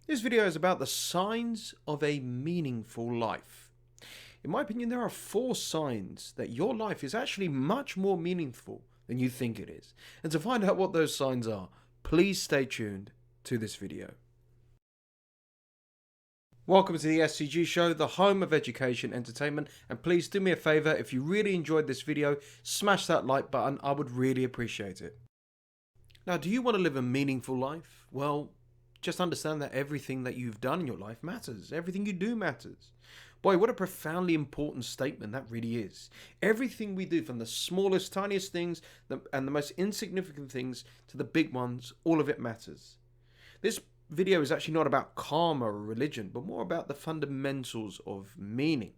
This video is about the signs of a meaningful life. In my opinion, there are 4 signs that your life is actually much more meaningful than you think it is. And to find out what those signs are, please stay tuned to this video. Welcome to the SCG Show, the home of education entertainment, and please do me a favor, if you really enjoyed this video, smash that like button. I would really appreciate it. Now, do you want to live a meaningful life? Well, just understand that everything that you've done in your life matters. Everything you do matters. Boy, what a profoundly important statement that really is. Everything we do, from the smallest, tiniest things and the most insignificant things to the big ones, all of it matters. This video is actually not about karma or religion, but more about the fundamentals of meaning.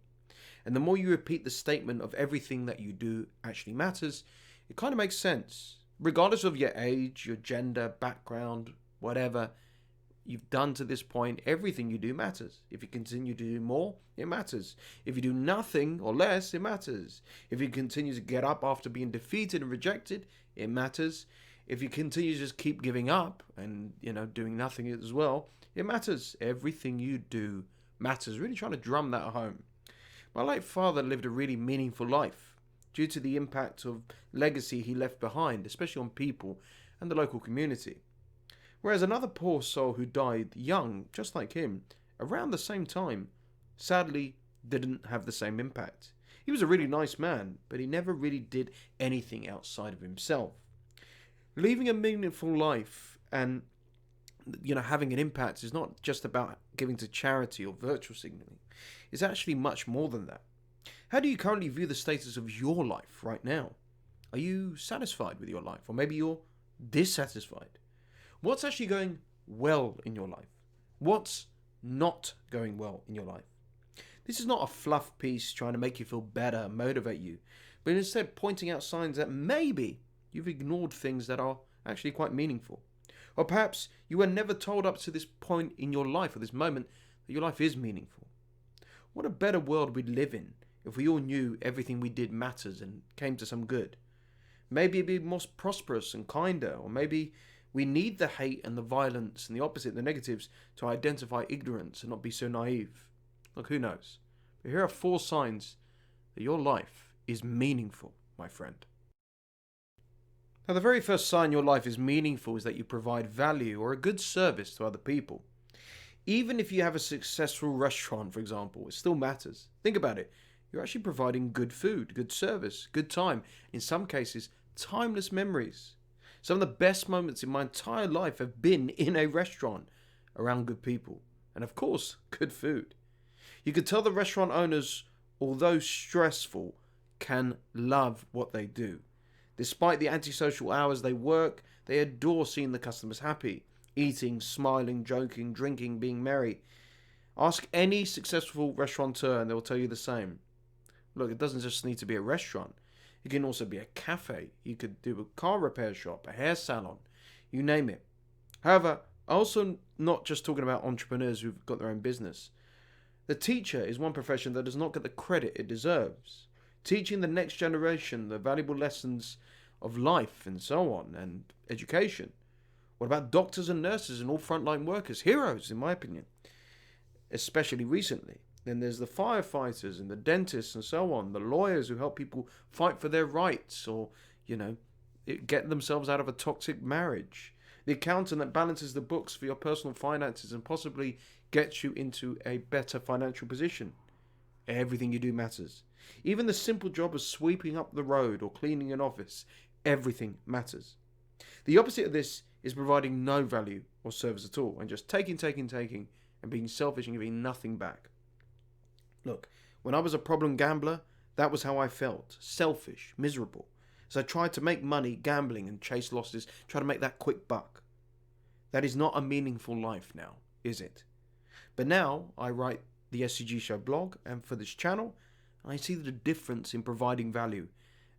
And the more you repeat the statement of everything that you do actually matters, it kind of makes sense. Regardless of your age, your gender, background, whatever you've done to this point, everything you do matters. If you continue to do more, it matters. If you do nothing or less, it matters. If you continue to get up after being defeated and rejected, it matters. If you continue to just keep giving up and, doing nothing as well, it matters. Everything you do matters. Really trying to drum that home. My late father lived a really meaningful life due to the impact of legacy he left behind, especially on people and the local community. Whereas another poor soul who died young, just like him, around the same time, sadly didn't have the same impact. He was a really nice man, but he never really did anything outside of himself. Leaving a meaningful life and having an impact is not just about giving to charity or virtual signaling. It's actually much more than that. How do you currently view the status of your life right now? Are you satisfied with your life? Or maybe you're dissatisfied? What's actually going well in your life? What's not going well in your life? This is not a fluff piece trying to make you feel better, motivate you, but instead pointing out signs that maybe you've ignored things that are actually quite meaningful. Or perhaps you were never told up to this point in your life or this moment that your life is meaningful. What a better world we'd live in if we all knew everything we did matters and came to some good. Maybe it'd be more prosperous and kinder, or maybe we need the hate and the violence and the opposite, the negatives, to identify ignorance and not be so naive. Look, who knows? But here are 4 signs that your life is meaningful, my friend. Now, the very first sign your life is meaningful is that you provide value or a good service to other people. Even if you have a successful restaurant, for example, it still matters. Think about it. You're actually providing good food, good service, good time. In some cases, timeless memories. Some of the best moments in my entire life have been in a restaurant around good people. And of course, good food. You could tell the restaurant owners, although stressful, can love what they do. Despite the antisocial hours they work, they adore seeing the customers happy, eating, smiling, joking, drinking, being merry. Ask any successful restaurateur and they'll tell you the same. Look, it doesn't just need to be a restaurant. It can also be a cafe. You could do a car repair shop, a hair salon, you name it. However, also not just talking about entrepreneurs who've got their own business. The teacher is one profession that does not get the credit it deserves. Teaching the next generation the valuable lessons of life and so on, and education. What about doctors and nurses and all frontline workers? Heroes, in my opinion. Especially recently. Then there's the firefighters and the dentists and so on, the lawyers who help people fight for their rights or, get themselves out of a toxic marriage. The accountant that balances the books for your personal finances and possibly gets you into a better financial position. Everything you do matters. Even the simple job of sweeping up the road or cleaning an office, everything matters. The opposite of this is providing no value or service at all and just taking, and being selfish and giving nothing back. Look, when I was a problem gambler, that was how I felt. Selfish, miserable. So I tried to make money gambling and chase losses, try to make that quick buck. That is not a meaningful life now, is it? But now I write the SCG Show blog and for this channel, I see the difference in providing value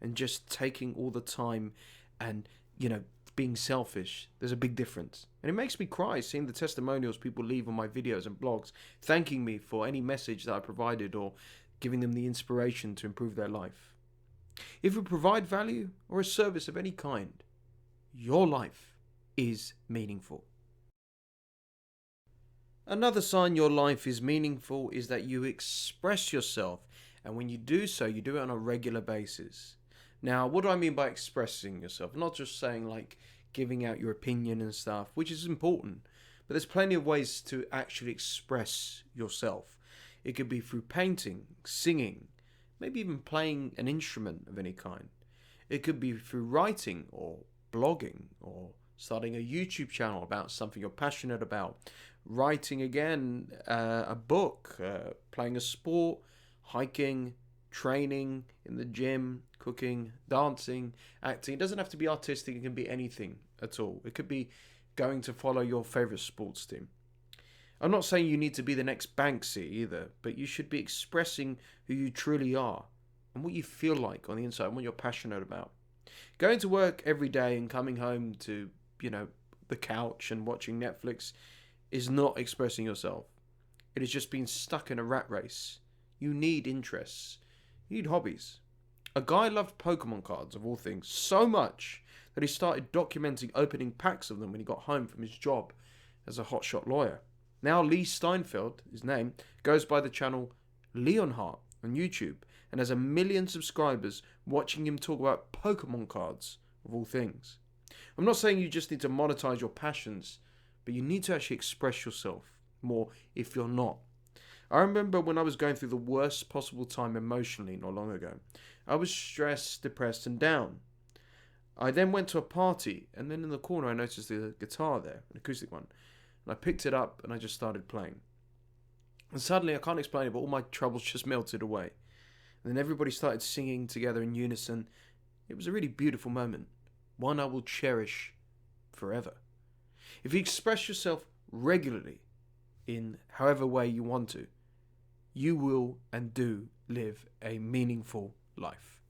and just taking all the time and, being selfish. There's a big difference. And it makes me cry seeing the testimonials people leave on my videos and blogs, thanking me for any message that I provided or giving them the inspiration to improve their life. If you provide value or a service of any kind, your life is meaningful. Another sign your life is meaningful is that you express yourself, and when you do so, you do it on a regular basis. Now, what do I mean by expressing yourself? Not just saying like giving out your opinion and stuff, which is important, but there's plenty of ways to actually express yourself. It could be through painting, singing, maybe even playing an instrument of any kind. It could be through writing or blogging or starting a YouTube channel about something you're passionate about, writing again, a book, playing a sport, hiking, training in the gym, cooking, dancing, acting. It doesn't have to be artistic, it can be anything at all. It could be going to follow your favorite sports team. I'm not saying you need to be the next Banksy either, but you should be expressing who you truly are and what you feel like on the inside and what you're passionate about. Going to work every day and coming home to, the couch and watching Netflix is not expressing yourself. It is just being stuck in a rat race. You need interests. You need hobbies. A guy loved Pokemon cards, of all things, so much that he started documenting opening packs of them when he got home from his job as a hotshot lawyer. Now Lee Steinfeld, his name, goes by the channel Leonhart on YouTube and has 1 million subscribers watching him talk about Pokemon cards, of all things. I'm not saying you just need to monetize your passions, but you need to actually express yourself more if you're not. I remember when I was going through the worst possible time emotionally not long ago. I was stressed, depressed, and down. I then went to a party, and then in the corner I noticed the guitar there, an acoustic one. And I picked it up and I just started playing. And suddenly, I can't explain it, but all my troubles just melted away. And then everybody started singing together in unison. It was a really beautiful moment, one I will cherish forever. If you express yourself regularly in however way you want to, you will and do live a meaningful life.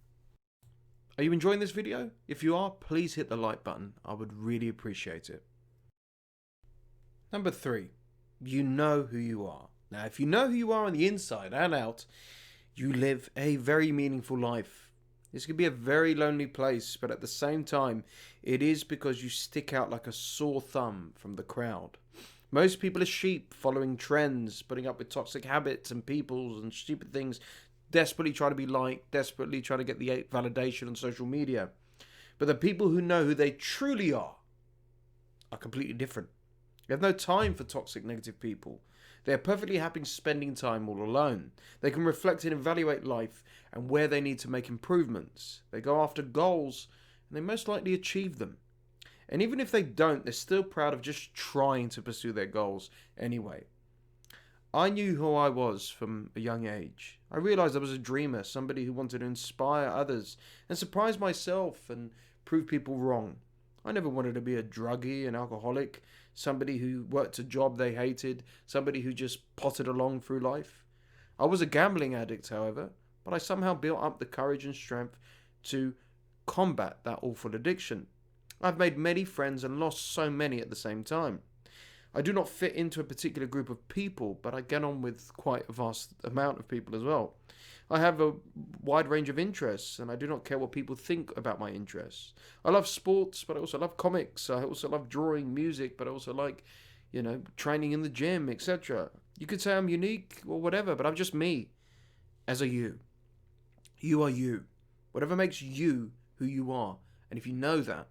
Are you enjoying this video? If you are, please hit the like button. I would really appreciate it. Number 3, you know who you are. Now, if you know who you are on the inside and out, you live a very meaningful life. This could be a very lonely place, but at the same time, it is because you stick out like a sore thumb from the crowd. Most people are sheep, following trends, putting up with toxic habits and peoples and stupid things, desperately trying to be liked, desperately trying to get the validation on social media. But the people who know who they truly are completely different. They have no time for toxic, negative people. They are perfectly happy spending time all alone. They can reflect and evaluate life and where they need to make improvements. They go after goals and they most likely achieve them. And even if they don't, they're still proud of just trying to pursue their goals anyway. I knew who I was from a young age. I realized I was a dreamer, somebody who wanted to inspire others and surprise myself and prove people wrong. I never wanted to be a druggie, an alcoholic, somebody who worked a job they hated, somebody who just potted along through life. I was a gambling addict, however, but I somehow built up the courage and strength to combat that awful addiction. I've made many friends and lost so many at the same time. I do not fit into a particular group of people, but I get on with quite a vast amount of people as well. I have a wide range of interests, and I do not care what people think about my interests. I love sports, but I also love comics. I also love drawing, music, but I also like, training in the gym, etc. You could say I'm unique or whatever, but I'm just me as a you. You are you. Whatever makes you who you are. And if you know that,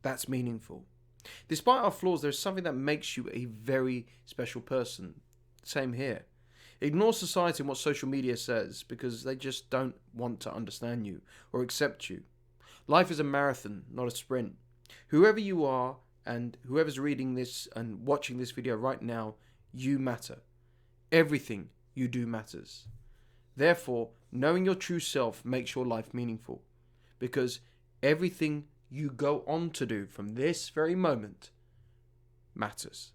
that's meaningful. Despite our flaws, there's something that makes you a very special person. Same here. Ignore society and what social media says because they just don't want to understand you or accept you. Life is a marathon, not a sprint. Whoever you are and whoever's reading this and watching this video right now, you matter. Everything you do matters. Therefore, knowing your true self makes your life meaningful because everything you go on to do from this very moment matters.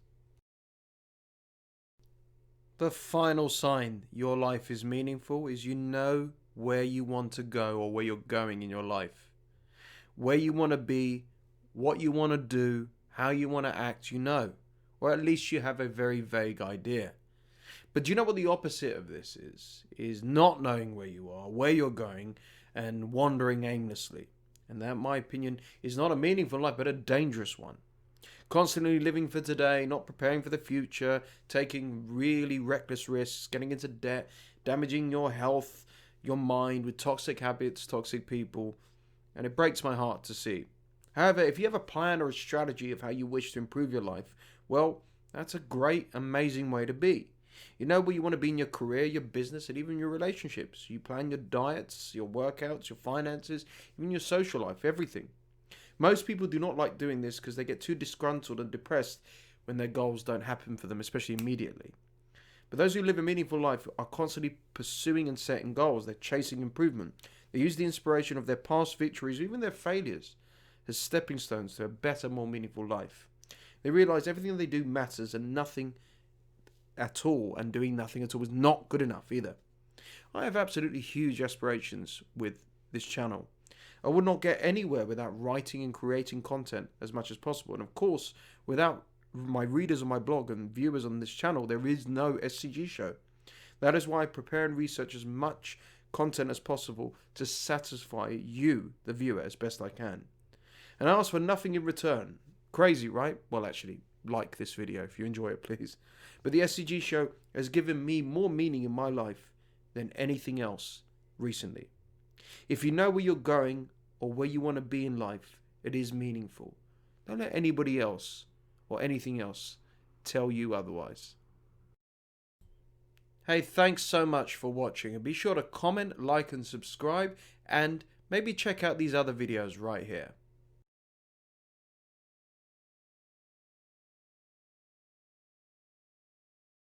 The final sign your life is meaningful is you know where you want to go or where you're going in your life. Where you want to be, what you want to do, how you want to act, you know. Or at least you have a very vague idea. But do you know what the opposite of this is? Is not knowing where you are, where you're going, and wandering aimlessly. And that, in my opinion, is not a meaningful life, but a dangerous one. Constantly living for today, not preparing for the future, taking really reckless risks, getting into debt, damaging your health, your mind with toxic habits, toxic people, and it breaks my heart to see. However, if you have a plan or a strategy of how you wish to improve your life, well, that's a great, amazing way to be. You know where you want to be in your career, your business, and even your relationships. You plan your diets, your workouts, your finances, even your social life, everything. Most people do not like doing this because they get too disgruntled and depressed when their goals don't happen for them, especially immediately. But those who live a meaningful life are constantly pursuing and setting goals. They're chasing improvement. They use the inspiration of their past victories, or even their failures, as stepping stones to a better, more meaningful life. They realize everything they do matters and nothing at all, and doing nothing at all is not good enough either. I have absolutely huge aspirations with this channel. I would not get anywhere without writing and creating content as much as possible. And of course, without my readers on my blog and viewers on this channel, there is no SCG show. That is why I prepare and research as much content as possible to satisfy you, the viewer, as best I can. And I ask for nothing in return. Crazy, right? Well, actually, like this video if you enjoy it, please. But the SCG show has given me more meaning in my life than anything else recently. If you know where you're going or where you want to be in life, it is meaningful. Don't let anybody else or anything else tell you otherwise. Hey, thanks so much for watching, and be sure to comment, like and subscribe, and maybe check out these other videos right here.